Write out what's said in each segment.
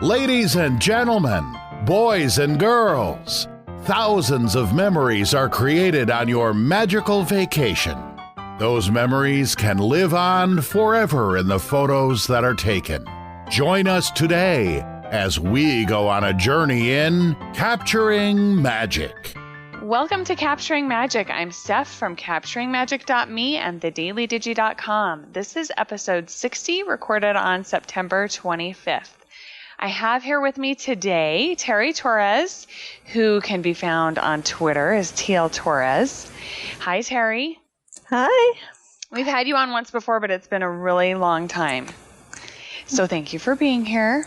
Ladies and gentlemen, boys and girls, thousands of memories are created on your magical vacation. Those memories can live on forever in the photos that are taken. Join us today as we go on a journey in Capturing Magic. Welcome to Capturing Magic. I'm Steph from CapturingMagic.me and TheDailyDigi.com. This is episode 60, recorded on September 25th. I have here with me today Terri Torres, who can be found on Twitter as TL Torres. Hi, Terri. Hi. We've had you on once before, but it's been a really long time. So thank you for being here.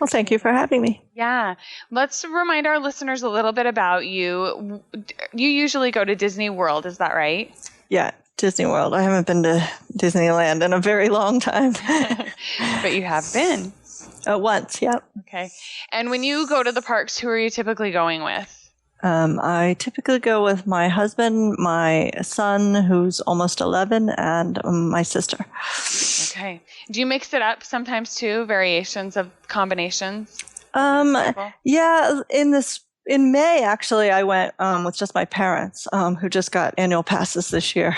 Well, thank you for having me. Yeah. Let's remind our listeners a little bit about you. You usually go to Disney World, is that right? Yeah, Disney World. I haven't been to Disneyland in a very long time. But you have been. Once, yeah. Okay. And when you go to the parks, who are you typically going with? I typically go with my husband, my son, who's almost 11, and my sister. Okay. Do you mix it up sometimes too? Variations of combinations? Yeah. In May, actually, I went with just my parents, who just got annual passes this year.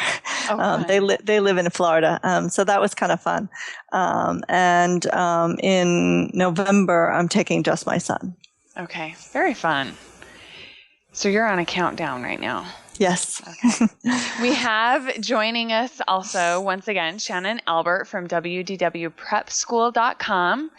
Oh, they live in Florida, so that was kind of fun. And in November, I'm taking just my son. Okay, very fun. So you're on a countdown right now. Yes. Okay. We have joining us also, once again, Shannon Albert from WDWPrepSchool.com.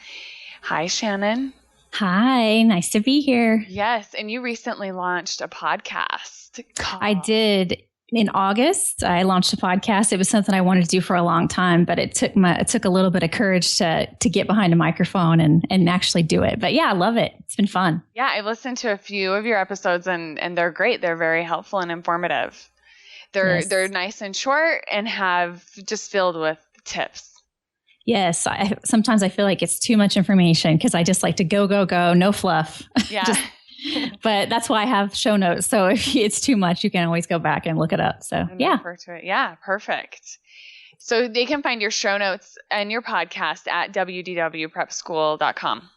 Hi, Shannon. Hi, nice to be here. Yes, and you recently launched a podcast. I did. In August, I launched a podcast. It was something I wanted to do for a long time, but it took a little bit of courage to get behind a microphone and actually do it. But yeah, I love it. It's been fun. Yeah, I listened to a few of your episodes and they're great. They're very helpful and informative. They're nice and short and have just filled with tips. Yes, sometimes I feel like it's too much information because I just like to go, no fluff. Yeah. But that's why I have show notes. So if it's too much, you can always go back and look it up. So yeah. Refer to it. Yeah, perfect. So they can find your show notes and your podcast at WDWPrepSchool.com.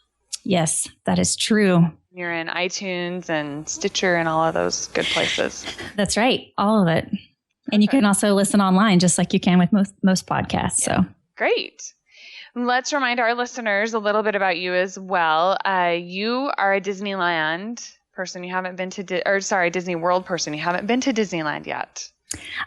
Yes, that is true. You're in iTunes and Stitcher and all of those good places. That's right. All of it. Perfect. And you can also listen online just like you can with most podcasts. Yeah. So great. Let's remind our listeners a little bit about you as well. You are a Disneyland person. You haven't been to, Disney World person. You haven't been to Disneyland yet.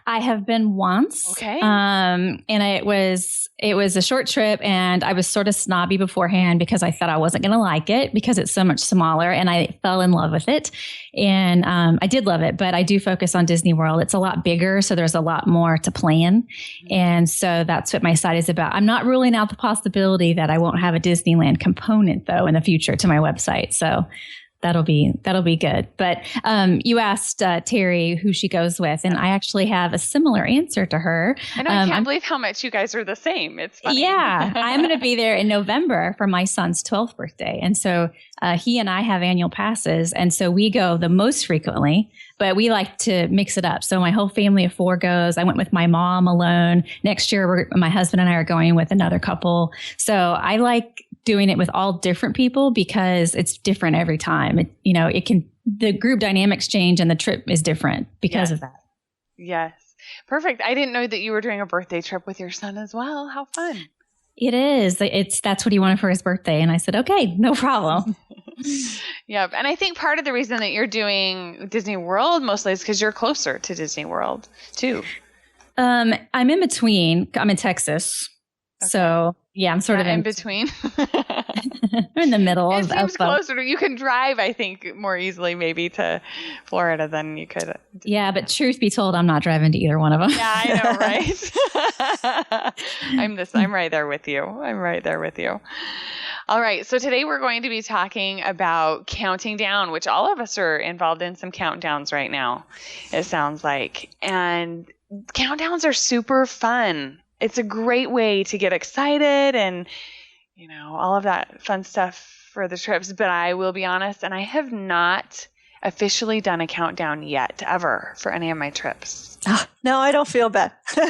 I have been once. Okay. And it was a short trip, and I was sort of snobby beforehand because I thought I wasn't going to like it because it's so much smaller, and I fell in love with it. And I did love it, but I do focus on Disney World. It's a lot bigger, so there's a lot more to plan. And so that's what my site is about. I'm not ruling out the possibility that I won't have a Disneyland component though in the future to my website. So that'll be good. But you asked Terri who she goes with, and I actually have a similar answer to her. And I can't believe how much you guys are the same. It's funny. Yeah, I'm going to be there in November for my son's 12th birthday. And so he and I have annual passes. And so we go the most frequently, but we like to mix it up. So my whole family of 4 goes. I went with my mom alone. Next year, my husband and I are going with another couple. So I like doing it with all different people because it's different every time. The group dynamics change and the trip is different because of that. Yes. Perfect. I didn't know that you were doing a birthday trip with your son as well. How fun. It is. That's what he wanted for his birthday. And I said, okay, no problem. Yep. And I think part of the reason that you're doing Disney World mostly is because you're closer to Disney World too. I'm in between. I'm in Texas. Okay. So yeah, I'm sort of in between. I'm in the middle. It seems closer. You can drive, I think, more easily maybe to Florida than you could. Yeah, but truth be told, I'm not driving to either one of them. Yeah, I know, right? I'm right there with you. All right. So today we're going to be talking about counting down, which all of us are involved in some countdowns right now, it sounds like. And countdowns are super fun. It's a great way to get excited and, all of that fun stuff for the trips. But I will be honest, and I have not officially done a countdown yet, ever, for any of my trips. No, I don't feel bad. Because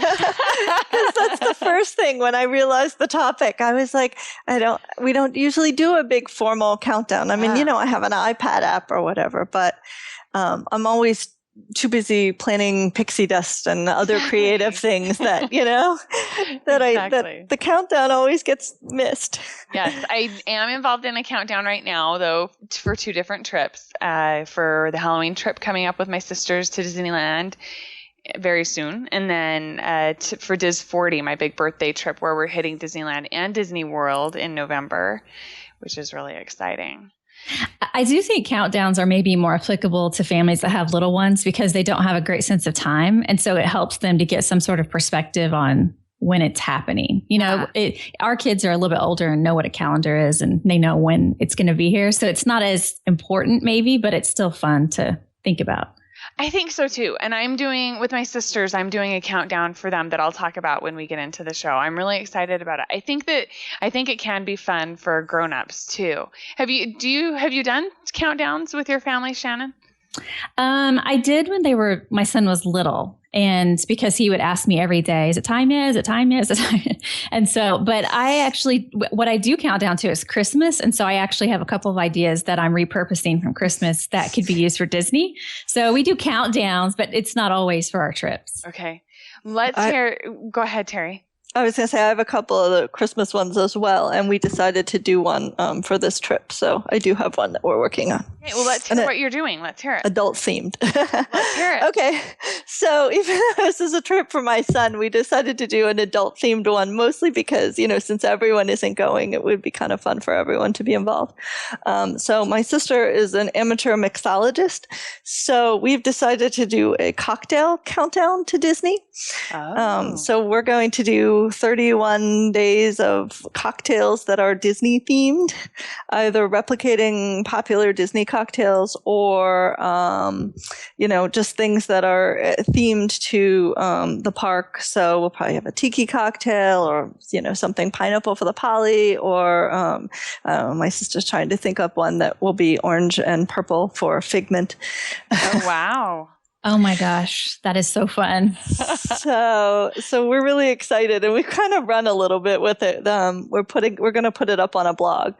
that's the first thing when I realized the topic. I was like, we don't usually do a big formal countdown. I mean, I have an iPad app or whatever, but I'm always too busy planning pixie dust and other creative things that, that the countdown always gets missed. Yes, I am involved in a countdown right now, though, for 2 different trips. For the Halloween trip coming up with my sisters to Disneyland very soon. And then for Dis 40, my big birthday trip where we're hitting Disneyland and Disney World in November, which is really exciting. I do think countdowns are maybe more applicable to families that have little ones because they don't have a great sense of time. And so it helps them to get some sort of perspective on when it's happening. Our kids are a little bit older and know what a calendar is and they know when it's going to be here. So it's not as important maybe, but it's still fun to think about. I think so too. And with my sisters, I'm doing a countdown for them that I'll talk about when we get into the show. I'm really excited about it. I think it can be fun for grown-ups too. Have you done countdowns with your family, Shannon? I did when my son was little, and because he would ask me every day, is it time yet? Is it time yet? Is it time yet? And so, but what I do count down to is Christmas. And so I actually have a couple of ideas that I'm repurposing from Christmas that could be used for Disney. So we do countdowns, but it's not always for our trips. Okay. Go ahead, Terri. I was going to say, I have a couple of the Christmas ones as well, and we decided to do one for this trip. So I do have one that we're working on. Okay, well, let's hear what you're doing. Let's hear it. Adult themed. Let's hear it. Okay. So even though this is a trip for my son, we decided to do an adult themed one, mostly because, since everyone isn't going, it would be kind of fun for everyone to be involved. So my sister is an amateur mixologist. So we've decided to do a cocktail countdown to Disney. So we're going to do 31 days of cocktails that are Disney themed, either replicating popular Disney cocktails or, just things that are themed to the park. So we'll probably have a tiki cocktail or, something pineapple for the Polly, or my sister's trying to think up one that will be orange and purple for Figment. Oh, wow. Oh my gosh, that is so fun. So we're really excited, and we kind of run a little bit with it. We're going to put it up on a blog,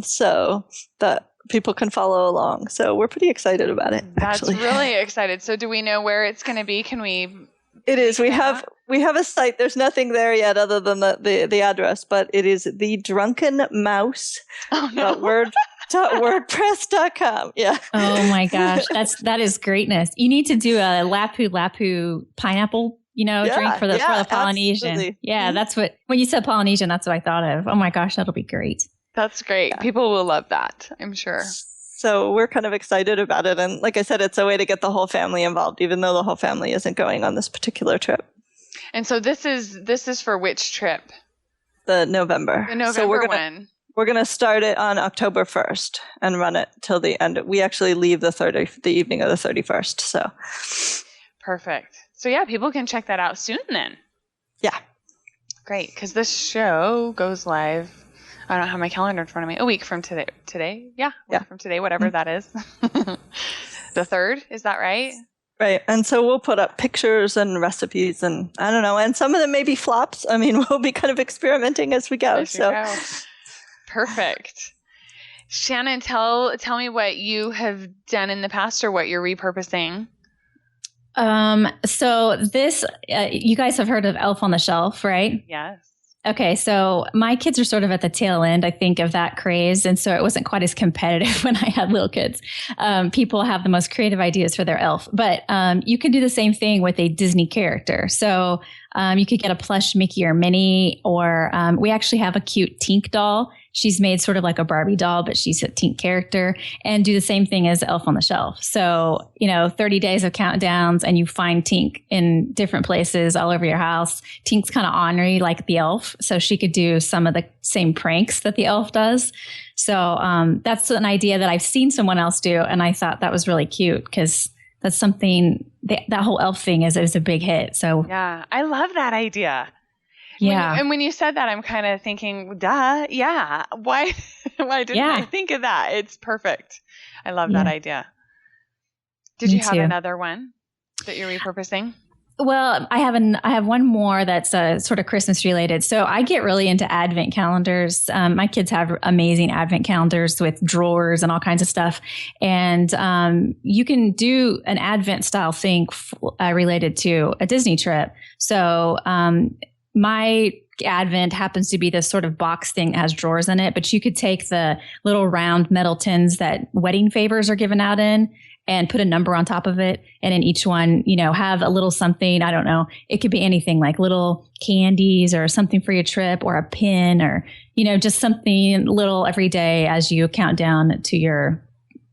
so that people can follow along. So we're pretty excited about it. That's really excited. So do we know where it's going to be? Can we? It is. We have a site. There's nothing there yet other than the address, but it is the Drunken Mouse. Oh no. .wordpress.com. Yeah. Oh my gosh. That is greatness. You need to do a Lapu pineapple, drink for the Polynesian. Absolutely. Yeah. That's when you said Polynesian, that's what I thought of. Oh my gosh. That'll be great. That's great. Yeah. People will love that, I'm sure. So we're kind of excited about it. And like I said, it's a way to get the whole family involved, even though the whole family isn't going on this particular trip. And so this is for which trip? The November. The November one. We're going to start it on October 1st and run it till the end. We actually leave the evening of the 31st. So perfect. So yeah, people can check that out soon then. Yeah. Great. Because this show goes live. I don't have my calendar in front of me. A week from today. Today? Yeah. From today, whatever that is. The 3rd. Is that right? Right. And so we'll put up pictures and recipes and I don't know. And some of them may be flops. I mean, we'll be kind of experimenting as we go. Perfect. Shannon, tell me what you have done in the past or what you're repurposing. So this, you guys have heard of Elf on the Shelf, right? Yes. Okay, so my kids are sort of at the tail end, I think, of that craze. And so it wasn't quite as competitive when I had little kids. People have the most creative ideas for their elf. But you can do the same thing with a Disney character. So you could get a plush Mickey or Minnie, or we actually have a cute Tink doll. She's made sort of like a Barbie doll, but she's a Tink character, and do the same thing as Elf on the Shelf. So, 30 days of countdowns and you find Tink in different places all over your house. Tink's kind of ornery like the elf. So she could do some of the same pranks that the elf does. So that's an idea that I've seen someone else do. And I thought that was really cute because that's something that whole elf thing is a big hit. So yeah, I love that idea. Yeah. When you said that, I'm kind of thinking, duh, yeah. Why didn't I think of that? It's perfect. I love that idea. Did Me you have too. another one that you're repurposing? Well, I have one more that's sort of Christmas related. So I get really into Advent calendars. My kids have amazing Advent calendars with drawers and all kinds of stuff. And you can do an Advent style thing related to a Disney trip. So my Advent happens to be this sort of box thing that has drawers in it, but you could take the little round metal tins that wedding favors are given out in and put a number on top of it. And in each one, have a little something. I don't know. It could be anything like little candies or something for your trip or a pin or, just something little every day as you count down to your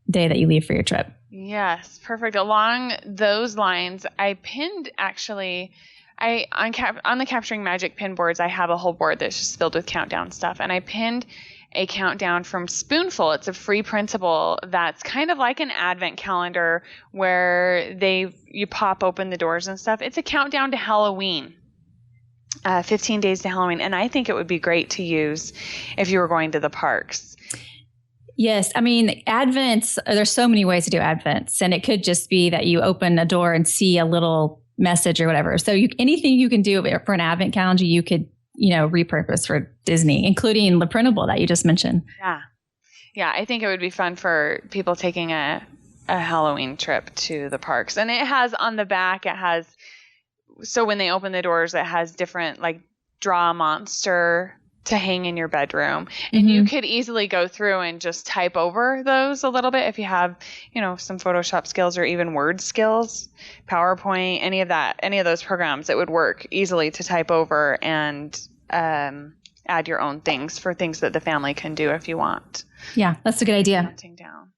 day that you leave for your trip. Yes, perfect. Along those lines, I pinned actually... on the Capturing Magic pin boards, I have a whole board that's just filled with countdown stuff. And I pinned a countdown from Spoonful. It's a free printable that's kind of like an advent calendar where you pop open the doors and stuff. It's a countdown to Halloween, 15 days to Halloween. And I think it would be great to use if you were going to the parks. Yes. I mean, Advents, there's so many ways to do Advents. And it could just be that you open a door and see a little message or whatever. So anything you can do for an Advent calendar, you could repurpose for Disney, including the printable that you just mentioned. Yeah. I think it would be fun for people taking a Halloween trip to the parks. And it has on the back, so when they open the doors, it has different, like, draw a monster to hang in your bedroom. And you could easily go through and just type over those a little bit if you have, some Photoshop skills or even word skills, PowerPoint, any of those programs. It would work easily to type over and add your own things for things that the family can do if you want. Yeah, that's a good idea. Counting down.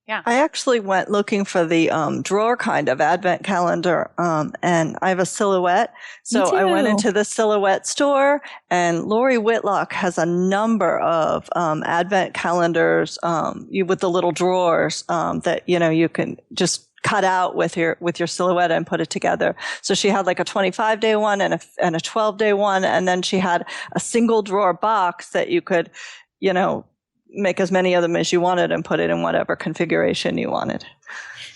Yeah. I actually went looking for the drawer kind of advent calendar, and I have a silhouette. So I went into the silhouette store, and Lori Whitlock has a number of advent calendars with the little drawers that you can just cut out with your silhouette and put it together. So she had like a 25-day one and a 12-day one, and then she had a single drawer box that you could, make as many of them as you wanted and put it in whatever configuration you wanted.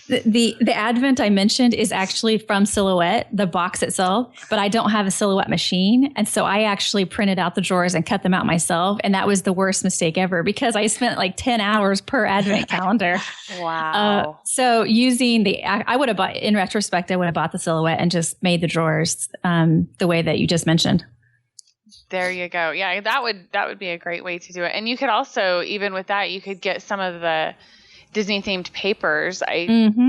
The Advent I mentioned is actually from Silhouette, the box itself, but I don't have a Silhouette machine. And so I actually printed out the drawers and cut them out myself. And that was the worst mistake ever because I spent like 10 hours per Advent calendar. Wow. So using I would have bought, in retrospect, I would have bought the Silhouette and just made the drawers the way that you just mentioned. There you go. Yeah, that would be a great way to do it. And you could also, even with that, you could get some of the Disney themed papers.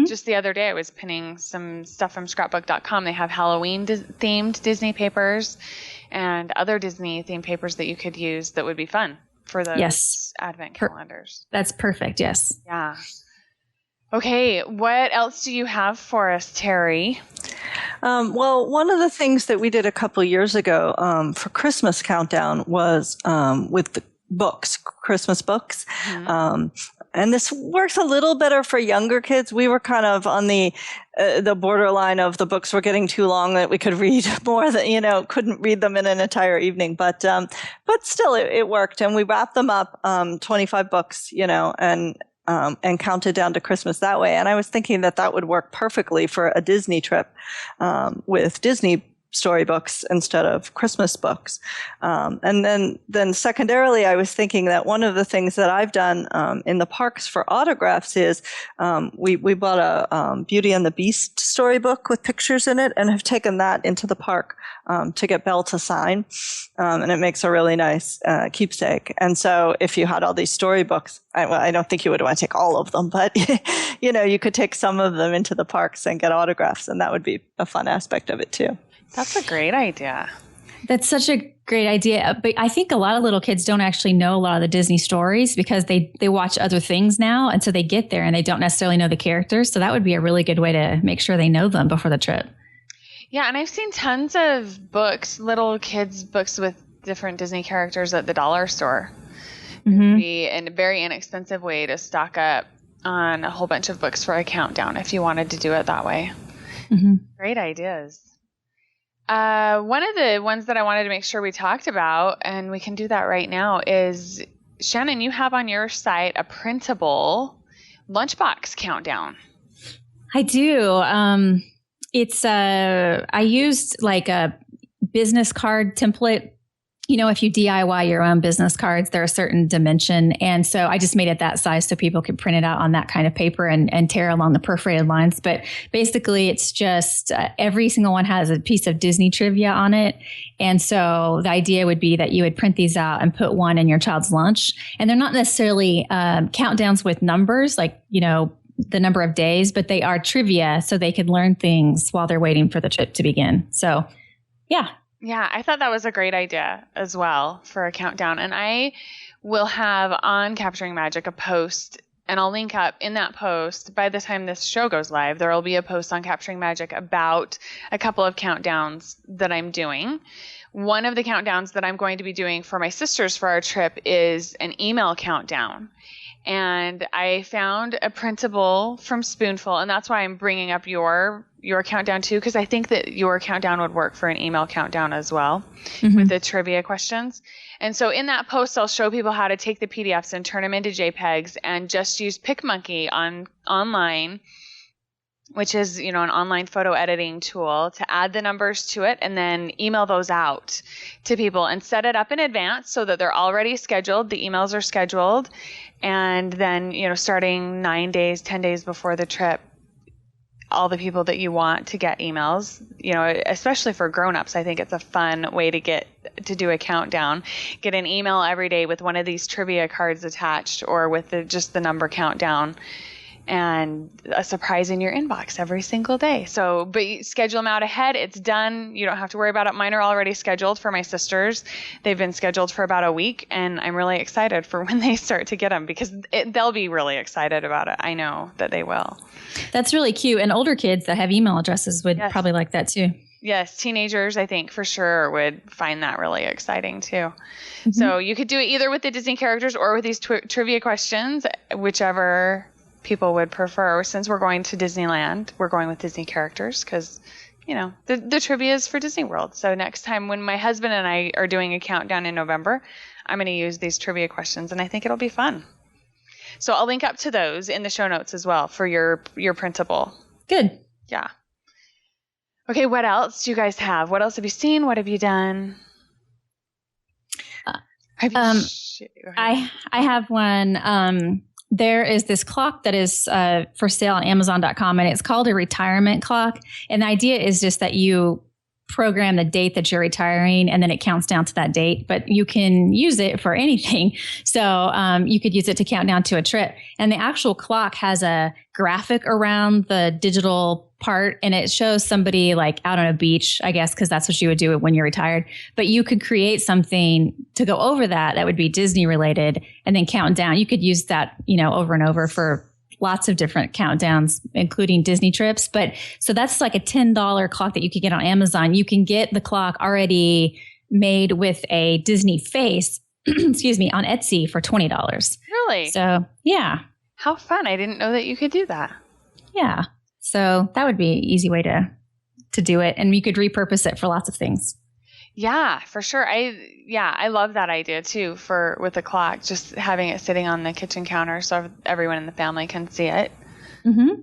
Just the other day I was pinning some stuff from scrapbook.com. They have Halloween themed Disney papers and other Disney themed papers that you could use that would be fun for those Advent calendars. That's perfect. Yes. Yeah. Okay, what else do you have for us, Terri? Well, one of the things that we did a couple years ago for Christmas Countdown was with the books, Christmas books. And this works a little better for younger kids. We were kind of on the borderline of the books were getting too long that we could read more than, couldn't read them in an entire evening. But still it worked. And we wrapped them up, 25 books, and counted down to Christmas that way. And I was thinking that would work perfectly for a Disney trip with Disney storybooks instead of Christmas books. And then secondarily, I was thinking that one of the things that I've done in the parks for autographs is we bought a Beauty and the Beast storybook with pictures in it and have taken that into the park to get Belle to sign. And it makes a really nice keepsake. And so if you had all these storybooks, I don't think you would want to take all of them, but you could take some of them into the parks and get autographs, and that would be a fun aspect of it too. That's a great idea. That's such a great idea. But I think a lot of little kids don't actually know a lot of the Disney stories because they watch other things now. And so they get there and they don't necessarily know the characters. So that would be a really good way to make sure they know them before the trip. Yeah. And I've seen tons of books, little kids' books with different Disney characters at the dollar store. It would be a very inexpensive way to stock up on a whole bunch of books for a countdown if you wanted to do it that way. Great ideas. One of the ones that I wanted to make sure we talked about, and we can do that right now, is, Shannon, you have on your site a printable lunchbox countdown. I do. It's I used like a business card template. You know, if you DIY your own business cards, they're a certain dimension. And so I just made it that size so people could print it out on that kind of paper and tear along the perforated lines. But basically, it's just every single one has a piece of Disney trivia on it. And so the idea would be that you would print these out and put one in your child's lunch. And they're not necessarily countdowns with numbers, like, you know, the number of days, but they are trivia so they can learn things while they're waiting for the trip to begin. So, yeah. Yeah, I thought that was a great idea as well for a countdown. And I will have on Capturing Magic a post, and I'll link up in that post. By the time this show goes live, there will be a post on Capturing Magic about a couple of countdowns that I'm doing. One of the countdowns that I'm going to be doing for my sisters for our trip is an email countdown. And I found a printable from Spoonful, and that's why I'm bringing up your countdown too, because I think that your countdown would work for an email countdown as well, with the trivia questions. And so in that post, I'll show people how to take the PDFs and turn them into JPEGs and just use PicMonkey online, which is, you know, an online photo editing tool, to add the numbers to it and then email those out to people and set it up in advance so that they're already scheduled. The emails are scheduled. And then, you know, starting 9 days, 10 days before the trip, all the people that you want to get emails, you know, especially for grown-ups, I think it's a fun way to do a countdown. Get an email every day with one of these trivia cards attached, or with just the number countdown, and a surprise in your inbox every single day. So, but you schedule them out ahead. It's done. You don't have to worry about it. Mine are already scheduled for my sisters. They've been scheduled for about a week, and I'm really excited for when they start to get them, because they'll be really excited about it. I know that they will. That's really cute. And older kids that have email addresses would probably like that too. Yes, teenagers, I think, for sure would find that really exciting too. So you could do it either with the Disney characters or with these trivia questions, whichever people would prefer. Since we're going to Disneyland, we're going with Disney characters because, you know, the trivia is for Disney World. So next time when my husband and I are doing a countdown in November, I'm going to use these trivia questions, and I think it'll be fun. So I'll link up to those in the show notes as well for your printable. Good. Yeah. Okay, what else do you guys have? What else have you seen? What have you done? I have one. There is this clock that is for sale on Amazon.com, and it's called a retirement clock. And the idea is just that you program the date that you're retiring, and then it counts down to that date. But you can use it for anything. So you could use it to count down to a trip. And the actual clock has a graphic around the digital part, and it shows somebody like out on a beach, I guess, because that's what you would do when you're retired. But you could create something to go over that would be Disney related, and then count down. You could use that, you know, over and over for lots of different countdowns, including Disney trips. But so that's like a $10 clock that you could get on Amazon. You can get the clock already made with a Disney face, excuse me, on Etsy for $20. Really? So yeah. How fun. I didn't know that you could do that. Yeah. So that would be an easy way to do it. And you could repurpose it for lots of things. Yeah, for sure. I love that idea too, with the clock, just having it sitting on the kitchen counter so everyone in the family can see it. Mm-hmm.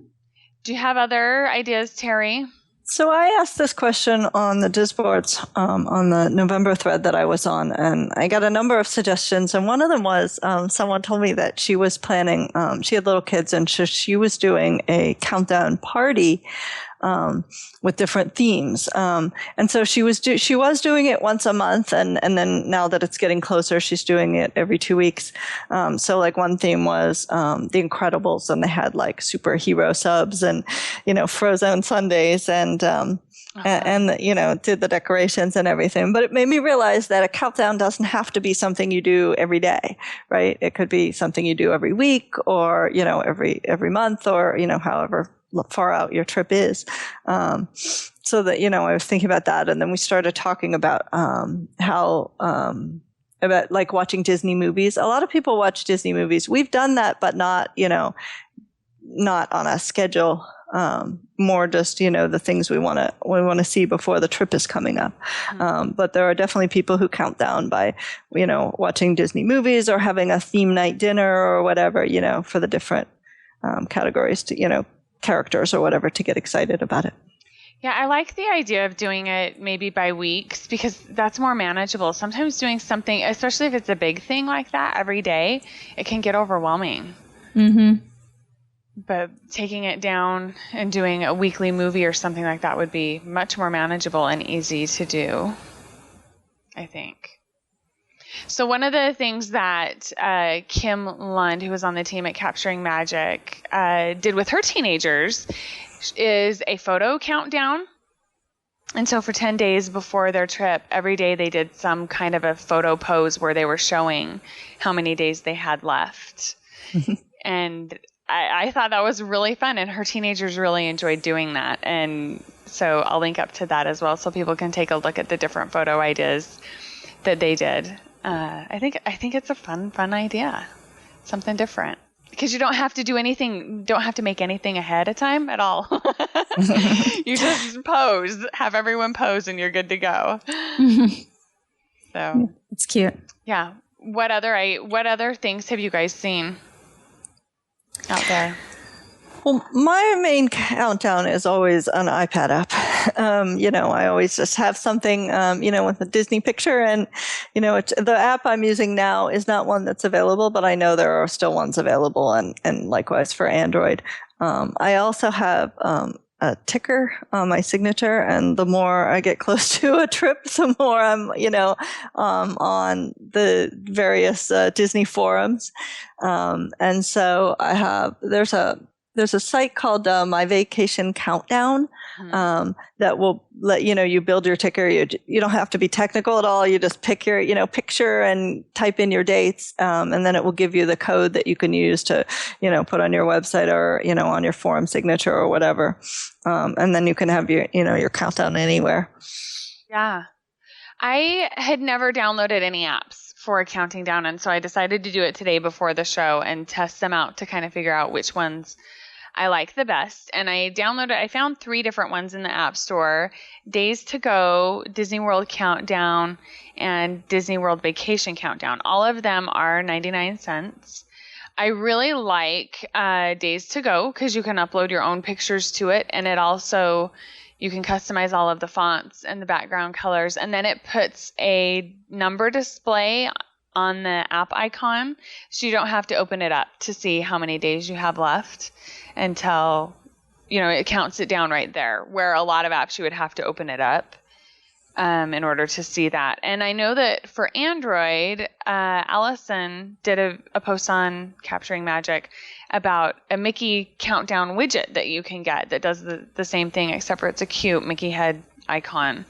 Do you have other ideas, Terri? So I asked this question on the Disboards, on the November thread that I was on, and I got a number of suggestions. And one of them was someone told me that she was planning, she had little kids, and she was doing a countdown party with different themes. And so she was doing it once a month, and then now that it's getting closer, she's doing it every 2 weeks. So like one theme was The Incredibles, and they had like superhero subs and, you know, Frozone Sundaes and you know, did the decorations and everything. But it made me realize that a countdown doesn't have to be something you do every day, right? It could be something you do every week, or, you know, every month, or, you know, however far out your trip is. So that, you know, I was thinking about that. And then we started talking about how about like watching Disney movies. A lot of people watch Disney movies. We've done that, but not, you know, not on a schedule. More just, you know, the things we want to see before the trip is coming up. But there are definitely people who count down by, you know, watching Disney movies or having a theme night dinner or whatever, you know, for the different categories to, you know, characters or whatever to get excited about it. Yeah, I like the idea of doing it maybe by weeks because that's more manageable. Sometimes doing something, especially if it's a big thing like that every day, it can get overwhelming. Mm-hmm. But taking it down and doing a weekly movie or something like that would be much more manageable and easy to do, I think. So one of the things that Kim Lund, who was on the team at Capturing Magic, did with her teenagers is a photo countdown. And so for 10 days before their trip, every day they did some kind of a photo pose where they were showing how many days they had left. And I thought that was really fun, and her teenagers really enjoyed doing that. And so I'll link up to that as well so people can take a look at the different photo ideas that they did. I think it's a fun idea, something different. Because you don't have to do anything, don't have to make anything ahead of time at all. You just pose, have everyone pose, and you're good to go. So it's cute. Yeah. What other things have you guys seen out there? Well, my main countdown is always an iPad app. I always just have something, with a Disney picture. And, the app I'm using now is not one that's available, but I know there are still ones available and likewise for Android. I also have a ticker on my signature. And the more I get close to a trip, the more I'm, on the various Disney forums. And so there's a site called My Vacation Countdown that will let you build your ticker. You don't have to be technical at all. You just pick your picture and type in your dates, and then it will give you the code that you can use to put on your website or on your forum signature or whatever, and then you can have your countdown anywhere. Yeah, I had never downloaded any apps for counting down, and so I decided to do it today before the show and test them out to kind of figure out which ones I like the best. And I found 3 different ones in the App Store: Days to Go, Disney World Countdown, and Disney World Vacation Countdown. All of them are 99 cents. I really like Days to Go because you can upload your own pictures to it, and it also, you can customize all of the fonts and the background colors, and then it puts a number display on the app icon, so you don't have to open it up to see how many days you have left until, it counts it down right there, where a lot of apps you would have to open it up in order to see that. And I know that for Android, Allison did a post on Capturing Magic about a Mickey countdown widget that you can get that does the same thing, except for it's a cute Mickey head icon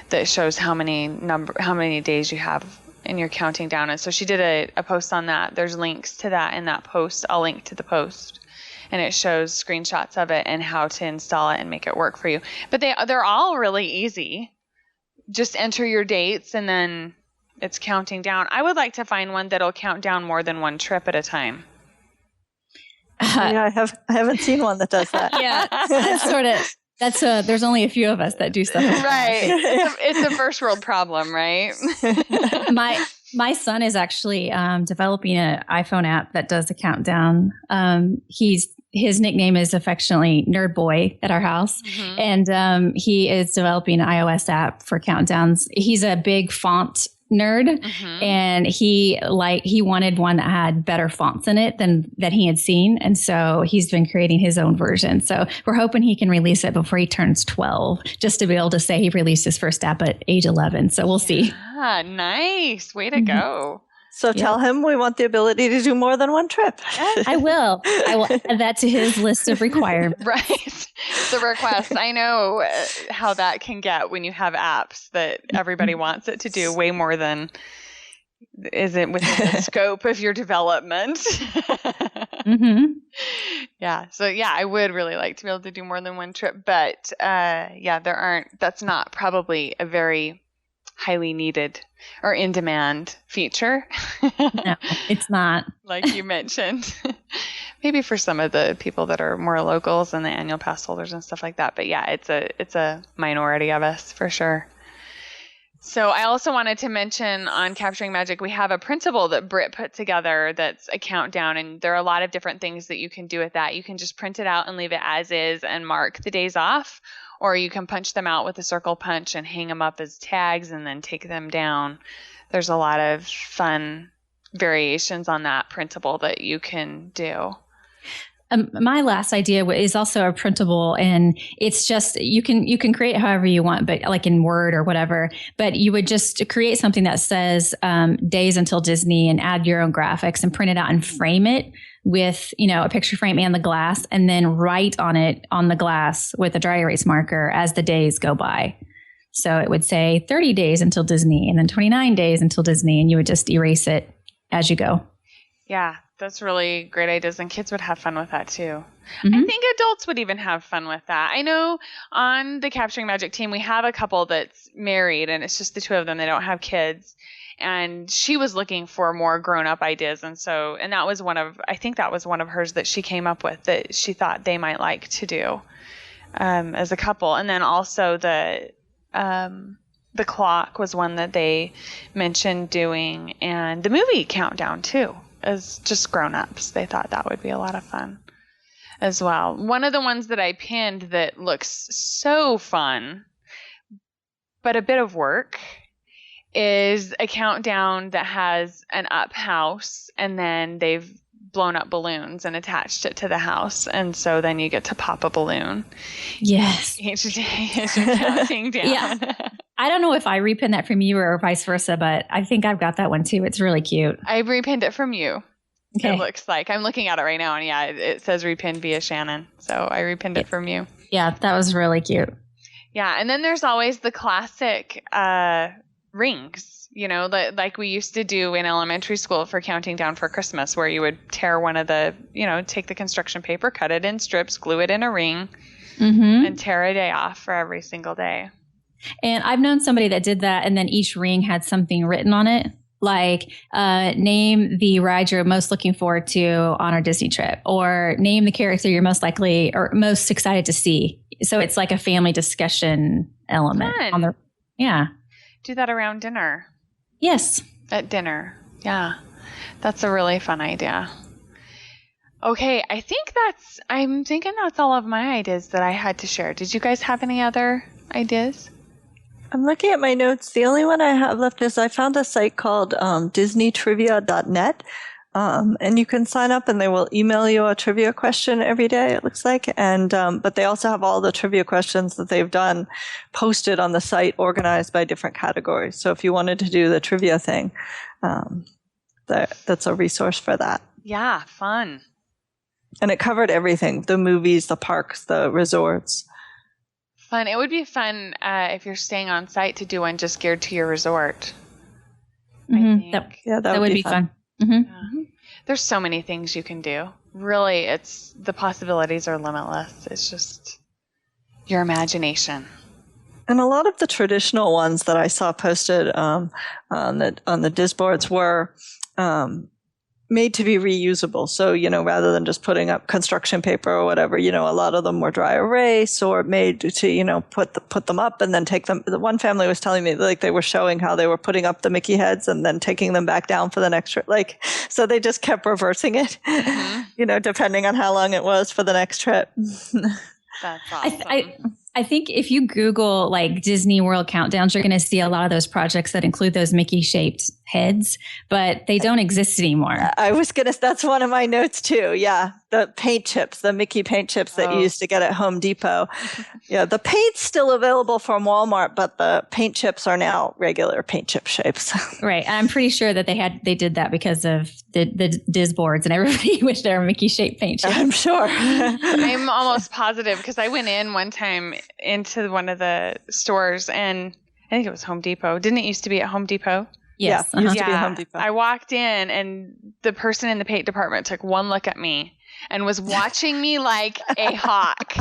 that shows how many days you have in your counting down. And so she did a post on that. There's links to that in that post. I'll link to the post, and it shows screenshots of it and how to install it and make it work for you. But they're all really easy. Just enter your dates and then it's counting down. I would like to find one that'll count down more than one trip at a time. Yeah, I haven't seen one that does that. Yeah, there's only a few of us that do stuff like right. It's a first world problem, right? My son is actually developing an iPhone app that does the countdown. His nickname is affectionately Nerd Boy at our house. Mm-hmm. And he is developing an iOS app for countdowns. He's a big font nerd, mm-hmm. and he wanted one that had better fonts in it than that he had seen. And so he's been creating his own version. So we're hoping he can release it before he turns 12, just to be able to say he released his first app at age 11. So we'll see. Ah, nice. Way to go. So tell him we want the ability to do more than one trip. I will add that to his list of requirements. Right. The request. I know how that can get when you have apps that everybody wants it to do way more than isn't within the scope of your development. Mm-hmm. Yeah. So I would really like to be able to do more than one trip, but that's not probably a very highly needed or in demand feature. No, it's not. Like you mentioned. Maybe for some of the people that are more locals and the annual pass holders and stuff like that. But yeah, it's a minority of us for sure. So I also wanted to mention on Capturing Magic, we have a printable that Britt put together that's a countdown, and there are a lot of different things that you can do with that. You can just print it out and leave it as is and mark the days off, or you can punch them out with a circle punch and hang them up as tags and then take them down. There's a lot of fun variations on that printable that you can do. My last idea is also a printable, and it's just you can create it however you want, but like in Word or whatever. But you would just create something that says days until Disney and add your own graphics and print it out and frame it with a picture frame and the glass, and then write on it on the glass with a dry erase marker as the days go by. So it would say 30 days until Disney, and then 29 days until Disney, and you would just erase it as you go. Yeah. That's really great ideas, and kids would have fun with that too. Mm-hmm. I think adults would even have fun with that. I know on the Capturing Magic team, we have a couple that's married, and it's just the two of them. They don't have kids. And she was looking for more grown-up ideas, and that was I think that was one of hers that she came up with that she thought they might like to do as a couple. And then also the clock was one that they mentioned doing, and the movie countdown too. As just grown-ups. They thought that would be a lot of fun as well. One of the ones that I pinned that looks so fun, but a bit of work, is a countdown that has an up house, and then they've blown up balloons and attached it to the house. And so then you get to pop a balloon. Yes. Each day as you're counting down. Yeah. I don't know if I repinned that from you or vice versa, but I think I've got that one too. It's really cute. I repinned it from you. Okay. It looks like. I'm looking at it right now, and yeah, it says repinned via Shannon. So I repinned it from you. Yeah, that was really cute. Yeah, and then there's always the classic rings, like we used to do in elementary school for counting down for Christmas, where you would tear one of the, take the construction paper, cut it in strips, glue it in a ring, and tear a day off for every single day. And I've known somebody that did that, and then each ring had something written on it, like name the ride you're most looking forward to on our Disney trip, or name the character you're most likely or most excited to see. So it's like a family discussion element. Fun. Yeah. Do that around dinner. Yes. At dinner. Yeah. That's a really fun idea. Okay, I'm thinking that's all of my ideas that I had to share. Did you guys have any other ideas? I'm looking at my notes. The only one I have left is I found a site called disneytrivia.net. And you can sign up and they will email you a trivia question every day, it looks like. And but they also have all the trivia questions that they've done posted on the site, organized by different categories. So if you wanted to do the trivia thing, that's a resource for that. Yeah, fun. And it covered everything, the movies, the parks, the resorts. Fun. It would be fun if you're staying on site to do one just geared to your resort. Mm-hmm. That would be fun. Mm-hmm. Yeah. There's so many things you can do. Really, the possibilities are limitless. It's just your imagination. And a lot of the traditional ones that I saw posted on the Diz boards were made to be reusable. So, rather than just putting up construction paper or whatever, a lot of them were dry erase or made to, put them up and then take them. The one family was telling me like they were showing how they were putting up the Mickey heads and then taking them back down for the next trip. Like, so they just kept reversing it, depending on how long it was for the next trip. That's awesome. I think if you Google like Disney World countdowns, you're going to see a lot of those projects that include those Mickey shaped heads, but they don't exist anymore. That's one of my notes too. Yeah. The paint chips, the Mickey paint chips that you used to get at Home Depot. Yeah. The paint's still available from Walmart, but the paint chips are now regular paint chip shapes. Right. I'm pretty sure that they did that because of the Diz boards and everybody with their Mickey shaped paint chips. I'm sure. I'm almost positive because I went in one time into one of the stores and I think it was Home Depot. Didn't it used to be at Home Depot? Yes. Yeah, used to be at Home Depot. I walked in and the person in the paint department took one look at me and was watching me like a hawk.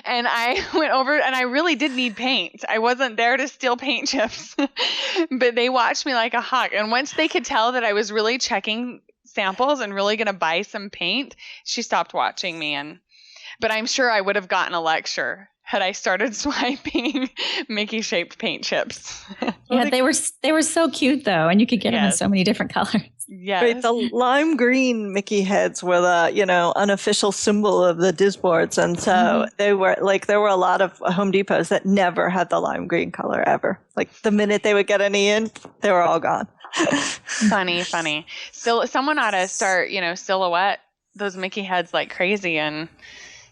And I went over and I really did need paint. I wasn't there to steal paint chips, but they watched me like a hawk. And once they could tell that I was really checking samples and really going to buy some paint, she stopped watching me. But I'm sure I would have gotten a lecture had I started swiping Mickey-shaped paint chips. Yeah, they were so cute though, and you could get them in so many different colors. Yes. Right, the lime green Mickey heads were the, unofficial symbol of the Disboards. And so they were there were a lot of Home Depots that never had the lime green color ever. Like the minute they would get any in, they were all gone. Funny. So someone ought to start, silhouette those Mickey heads like crazy and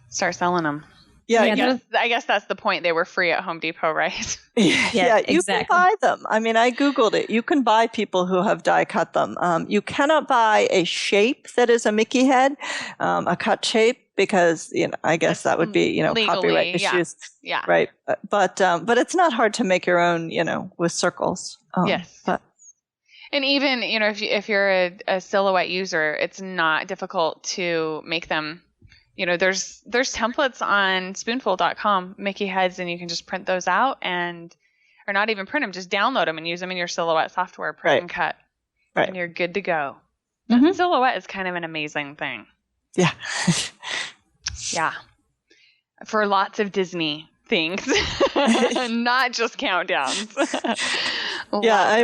start selling them. Yeah, I guess that's the point. They were free at Home Depot, right? Yeah, you exactly. can buy them. I mean, I Googled it. You can buy people who have die cut them. You cannot buy a shape that is a Mickey head, a cut shape, because, I guess that would be, legally, copyright issues. Yeah. Right. But it's not hard to make your own, with circles. Yes. And even, if you're a silhouette user, it's not difficult to make them. There's templates on spoonful.com, Mickey heads, and you can just print those out or not even print them, just download them and use them in your silhouette software, print and cut. Right. And you're good to go. Silhouette is kind of an amazing thing. Yeah. Yeah. For lots of Disney things, not just countdowns.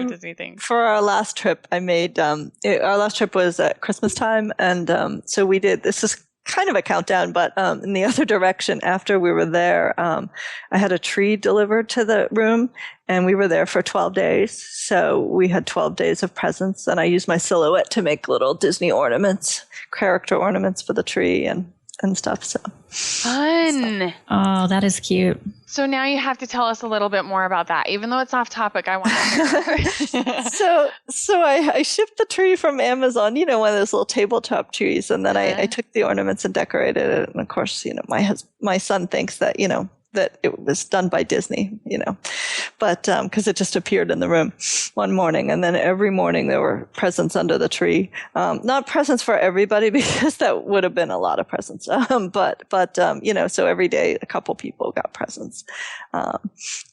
Disney things. For our last trip, I made, our last trip was at Christmas time. And so we did, this is kind of a countdown, but in the other direction, after we were there, I had a tree delivered to the room, and we were there for 12 days. So we had 12 days of presents, and I used my silhouette to make little Disney ornaments, character ornaments for the tree and stuff. So fun. Oh, that is cute. So now you have to tell us a little bit more about that. Even though it's off topic, I want to hear. So I shipped the tree from Amazon, one of those little tabletop trees, and then I took the ornaments and decorated it. And of course, my son thinks that, that it was done by Disney, but because it just appeared in the room one morning, and then every morning there were presents under the tree. Not presents for everybody, because that would have been a lot of presents. But so every day a couple people got presents,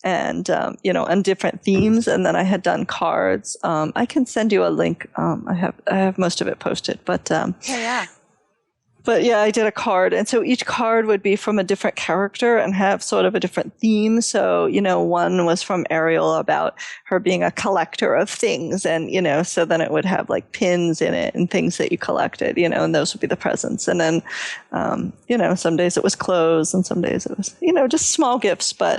and different themes. And then I had done cards. I can send you a link. I have most of it posted, but yeah. But yeah, I did a card. And so each card would be from a different character and have sort of a different theme. So, one was from Ariel about her being a collector of things. And, so then it would have like pins in it and things that you collected, and those would be the presents. And then, some days it was clothes and some days it was, just small gifts, but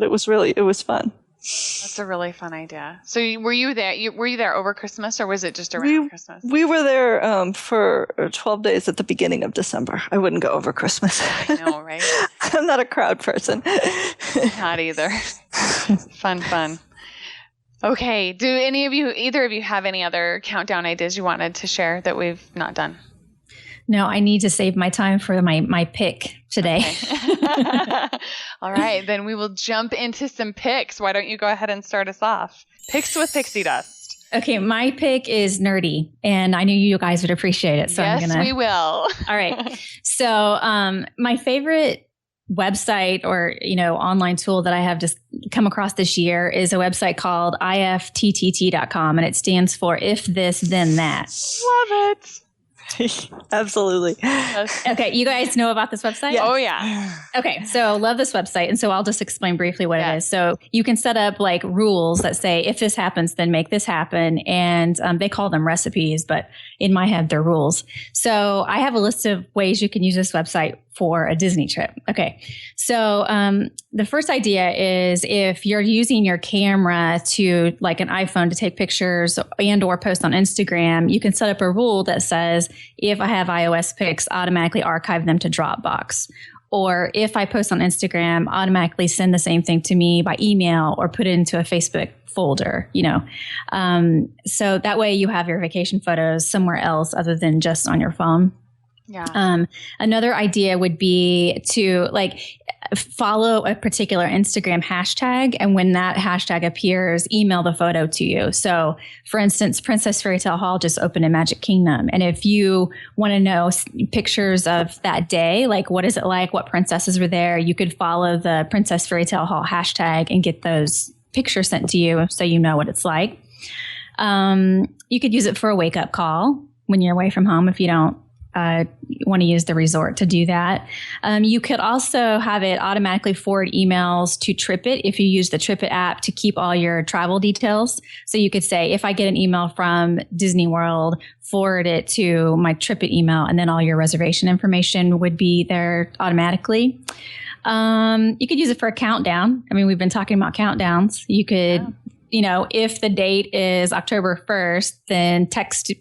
it was fun. That's a really fun idea. So were you there over Christmas, or was it just around Christmas? We were there for 12 days at the beginning of December. I wouldn't go over Christmas. I know, right? I'm not a crowd person. Not either. Fun. Okay. Do either of you have any other countdown ideas you wanted to share that we've not done? No, I need to save my time for my pick today. Okay. All right, then we will jump into some picks. Why don't you go ahead and start us off? Picks with pixie dust. Okay, my pick is nerdy, and I knew you guys would appreciate it. So yes, we will. All right. So my favorite website or online tool that I have just come across this year is a website called IFTTT.com, and it stands for If This Then That. Love it. Absolutely. Yes. Okay, you guys know about this website? Yes. Oh, yeah. Okay, so love this website. And so I'll just explain briefly what it is. So you can set up like rules that say, if this happens, then make this happen. And they call them recipes, but in my head, they're rules. So I have a list of ways you can use this website for a Disney trip. Okay. So the first idea is if you're using your camera to like an iPhone to take pictures and or post on Instagram, you can set up a rule that says, if I have iOS pics, automatically archive them to Dropbox. Or if I post on Instagram, automatically send the same thing to me by email or put it into a Facebook folder, So that way you have your vacation photos somewhere else other than just on your phone. Yeah. Another idea would be to like follow a particular Instagram hashtag. And when that hashtag appears, email the photo to you. So for instance, Princess Fairy Tale Hall just opened in Magic Kingdom. And if you want to know pictures of that day, like what is it like, what princesses were there, you could follow the Princess Fairy Tale Hall hashtag and get those pictures sent to you so you know what it's like. You could use it for a wake up call when you're away from home if you don't want to use the resort to do that. You could also have it automatically forward emails to TripIt if you use the TripIt app to keep all your travel details. So you could say, if I get an email from Disney World, forward it to my TripIt email, and then all your reservation information would be there automatically. You could use it for a countdown. I mean, we've been talking about countdowns. You could, if the date is October 1st, then text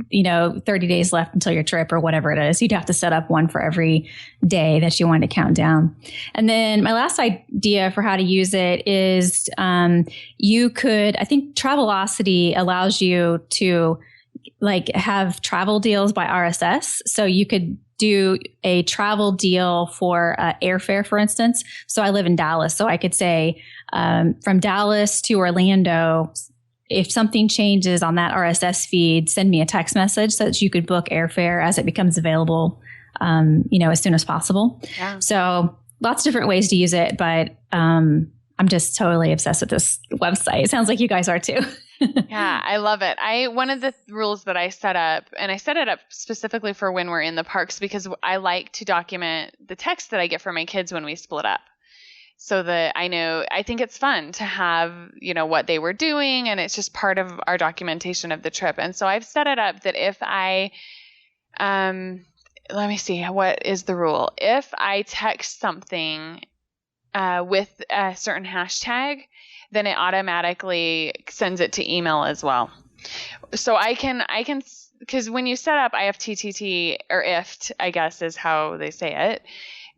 30 days left until your trip or whatever it is. You'd have to set up one for every day that you want to count down. And then my last idea for how to use it is you could, I think Travelocity allows you to have travel deals by RSS. So you could do a travel deal for airfare, for instance. So I live in Dallas. So I could say from Dallas to Orlando, if something changes on that RSS feed, send me a text message so that you could book airfare as it becomes available, as soon as possible. Yeah. So lots of different ways to use it, but I'm just totally obsessed with this website. It sounds like you guys are too. Yeah, I love it. One of the rules that I set up, and I set it up specifically for when we're in the parks, because I like to document the text that I get from my kids when we split up. So that I think it's fun to have, what they were doing, and it's just part of our documentation of the trip. And so I've set it up that if I, let me see, what is the rule? If I text something with a certain hashtag, then it automatically sends it to email as well. So I can, because when you set up IFTTT, or IFT, I guess is how they say it,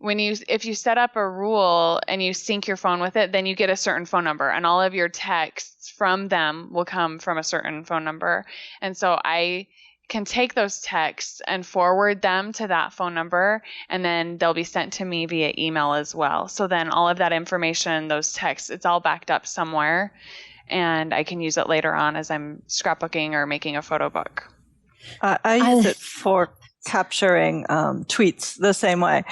if you set up a rule and you sync your phone with it, then you get a certain phone number, and all of your texts from them will come from a certain phone number. And so I can take those texts and forward them to that phone number, and then they'll be sent to me via email as well. So then all of that information, those texts, it's all backed up somewhere, and I can use it later on as I'm scrapbooking or making a photo book. I use it for capturing tweets the same way.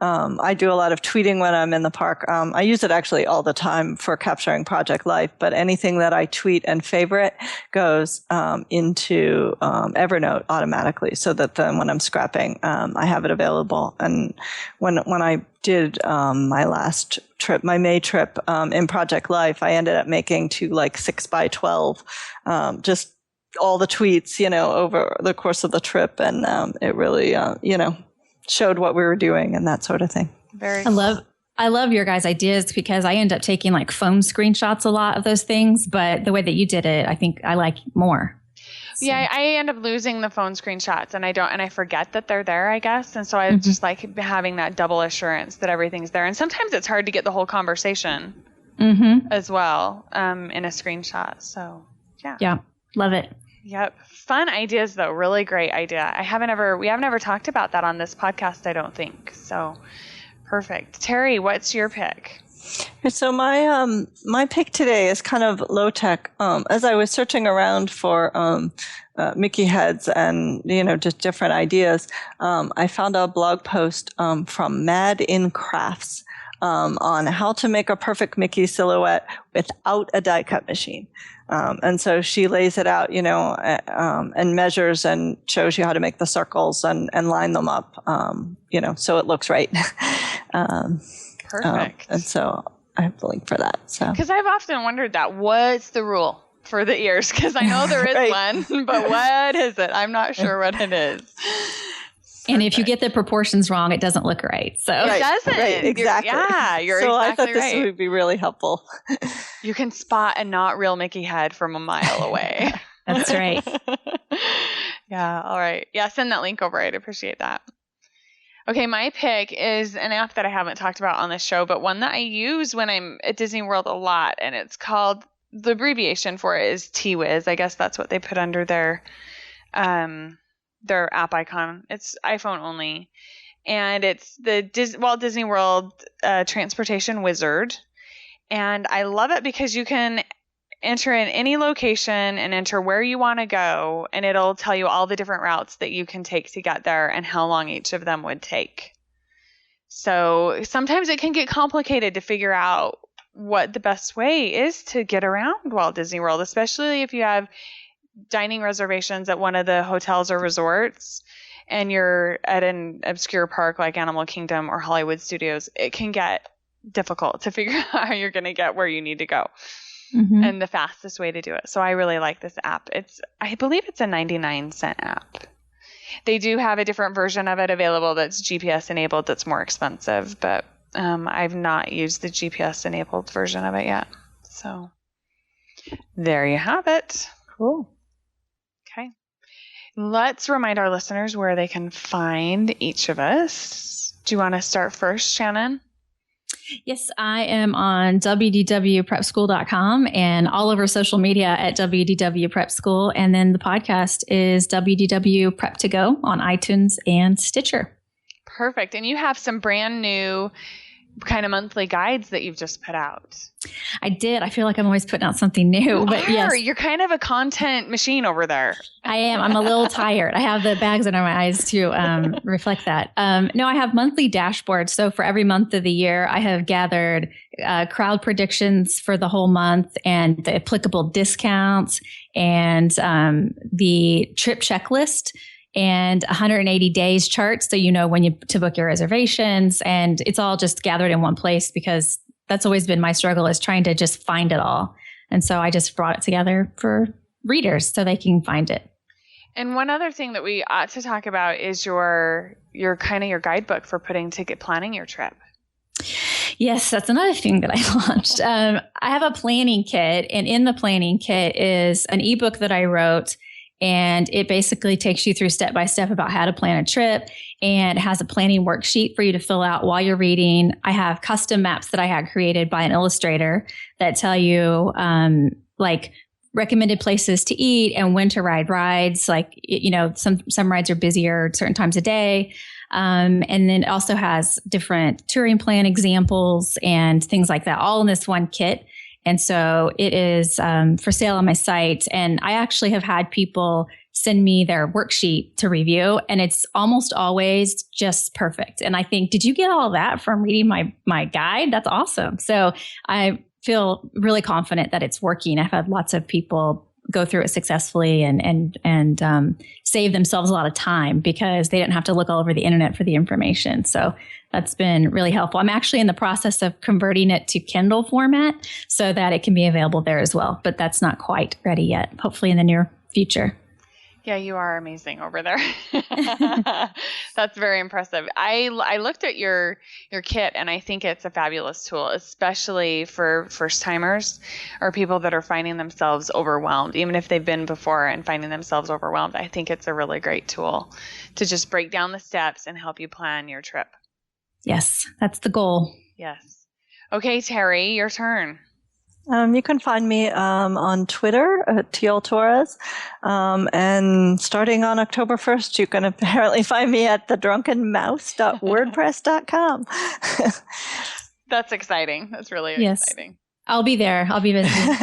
I do a lot of tweeting when I'm in the park. I use it actually all the time for capturing project life, but anything that I tweet and favorite goes into Evernote automatically, so that then when I'm scrapping, I have it available. And when I did my last trip, my May trip in Project Life, I ended up making 2 6x12, just all the tweets, over the course of the trip. And it really, showed what we were doing and that sort of thing. I love your guys' ideas, because I end up taking phone screenshots a lot of those things, but the way that you did it, I think I like more. So. Yeah, I end up losing the phone screenshots, and I forget that they're there, I guess. And so I just like having that double assurance that everything's there. And sometimes it's hard to get the whole conversation as well in a screenshot. So yeah. Yeah. Love it. Yep. Fun ideas though. Really great idea. We haven't ever talked about that on this podcast, I don't think. So perfect. Terri, what's your pick? So my pick today is kind of low tech. As I was searching around for Mickey heads and just different ideas, I found a blog post from Mad in Crafts on how to make a perfect Mickey silhouette without a die cut machine. And so she lays it out, and measures and shows you how to make the circles and line them up, so it looks right. Perfect. And so I have the link for that. So, because I've often wondered what's the rule for the ears? Because I know there is one, but what is it? I'm not sure what it is. And if you get the proportions wrong, it doesn't look right. So it doesn't. Right, exactly. You're so exactly I thought right. This would be really helpful. You can spot a not real Mickey head from a mile away. That's right. Yeah. All right. Yeah. Send that link over. I'd appreciate that. Okay. My pick is an app that I haven't talked about on this show, but one that I use when I'm at Disney World a lot. And it's called, the abbreviation for it is TWiz. I guess that's what they put under their app icon. It's iPhone only. And it's the Walt Disney World transportation wizard. And I love it because you can enter in any location and enter where you want to go, and it'll tell you all the different routes that you can take to get there and how long each of them would take. So sometimes it can get complicated to figure out what the best way is to get around Walt Disney World, especially if you have dining reservations at one of the hotels or resorts and you're at an obscure park like Animal Kingdom or Hollywood Studios, it can get difficult to figure out how you're going to get where you need to go. Mm-hmm. And the fastest way to do it. So I really like this app. I believe it's a 99-cent app. They do have a different version of it available that's GPS enabled that's more expensive, but I've not used the GPS enabled version of it yet. So there you have it. Cool. Okay. Let's remind our listeners where they can find each of us. Do you want to start first, Shannon? Yes, I am on WDWprepschool.com and all over social media at WDW Prep School. And then the podcast is WDW Prep to Go on iTunes and Stitcher. Perfect. And you have some brand new kind of monthly guides that you've just put out. I did. I feel like I'm always putting out something new. Yes, you're kind of a content machine over there. I am. I'm a little tired. I have the bags under my eyes to reflect that. No, I have monthly dashboards. So for every month of the year, I have gathered crowd predictions for the whole month and the applicable discounts and the trip checklist and 180 days chart. So you know when to book your reservations, and it's all just gathered in one place because that's always been my struggle, is trying to just find it all. And so I just brought it together for readers so they can find it. And one other thing that we ought to talk about is your guidebook for planning your trip. Yes, that's another thing that I launched. I have a planning kit, and in the planning kit is an ebook that I wrote. And it basically takes you through step by step about how to plan a trip, and it has a planning worksheet for you to fill out while you're reading. I have custom maps that I had created by an illustrator that tell you like recommended places to eat and when to ride rides. Like, you know, some rides are busier at certain times of day. And then it also has different touring plan examples and things like that, all in this one kit. And so it is for sale on my site. And I actually have had people send me their worksheet to review, and it's almost always just perfect. And I think, did you get all that from reading my guide? That's awesome. So I feel really confident that it's working. I've had lots of people go through it successfully and save themselves a lot of time because they didn't have to look all over the internet for the information. So that's been really helpful. I'm actually in the process of converting it to Kindle format so that it can be available there as well, but that's not quite ready yet. Hopefully in the near future. Yeah, you are amazing over there. That's very impressive. I looked at your kit, and I think it's a fabulous tool, especially for first timers or people that are finding themselves overwhelmed, even if they've been before and finding themselves overwhelmed. I think it's a really great tool to just break down the steps and help you plan your trip. Yes, that's the goal. Yes. Okay, Terri, your turn. You can find me on Twitter at TL Torres. And starting on October 1st, you can apparently find me at thedrunkenmouse.wordpress.com. That's exciting. That's really exciting. I'll be there. I'll be visiting.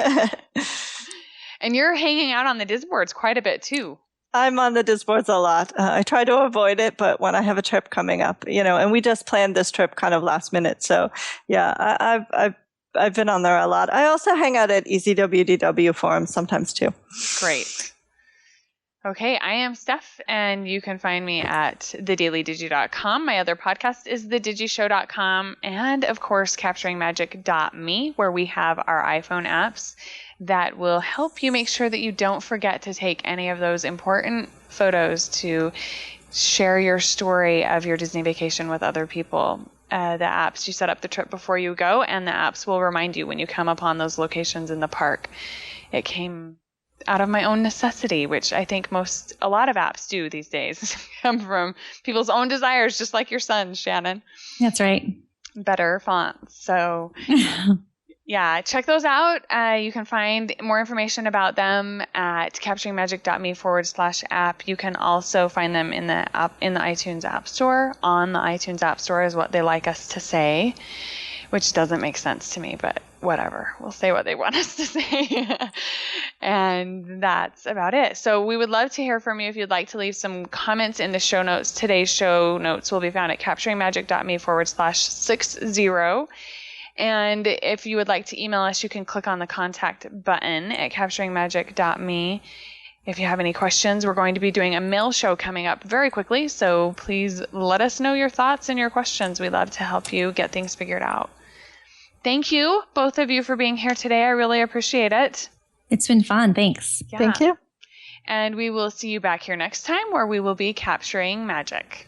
And you're hanging out on the Disboards quite a bit too. I'm on the Disboards a lot. I try to avoid it, but when I have a trip coming up, and we just planned this trip kind of last minute. So yeah, I've been on there a lot. I also hang out at Easy WDW forums sometimes too. Great. Okay, I am Steph, and you can find me at thedailydigi.com. My other podcast is thedigishow.com, and of course, capturingmagic.me, where we have our iPhone apps that will help you make sure that you don't forget to take any of those important photos to share your story of your Disney vacation with other people. The apps, you set up the trip before you go, and the apps will remind you when you come upon those locations in the park. It came out of my own necessity, which I think a lot of apps do these days, come from people's own desires, just like your son, Shannon. That's right. Better fonts. So yeah, check those out. You can find more information about them at capturingmagic.me/app. You can also find them in the iTunes App Store. On the iTunes App Store is what they like us to say, which doesn't make sense to me, but whatever. We'll say what they want us to say. And that's about it. So we would love to hear from you if you'd like to leave some comments in the show notes. Today's show notes will be found at capturingmagic.me/60. And if you would like to email us, you can click on the contact button at capturingmagic.me. If you have any questions, we're going to be doing a mail show coming up very quickly, so please let us know your thoughts and your questions. We'd love to help you get things figured out. Thank you, both of you, for being here today. I really appreciate it. It's been fun. Thanks. Thank you. And we will see you back here next time where we will be capturing magic.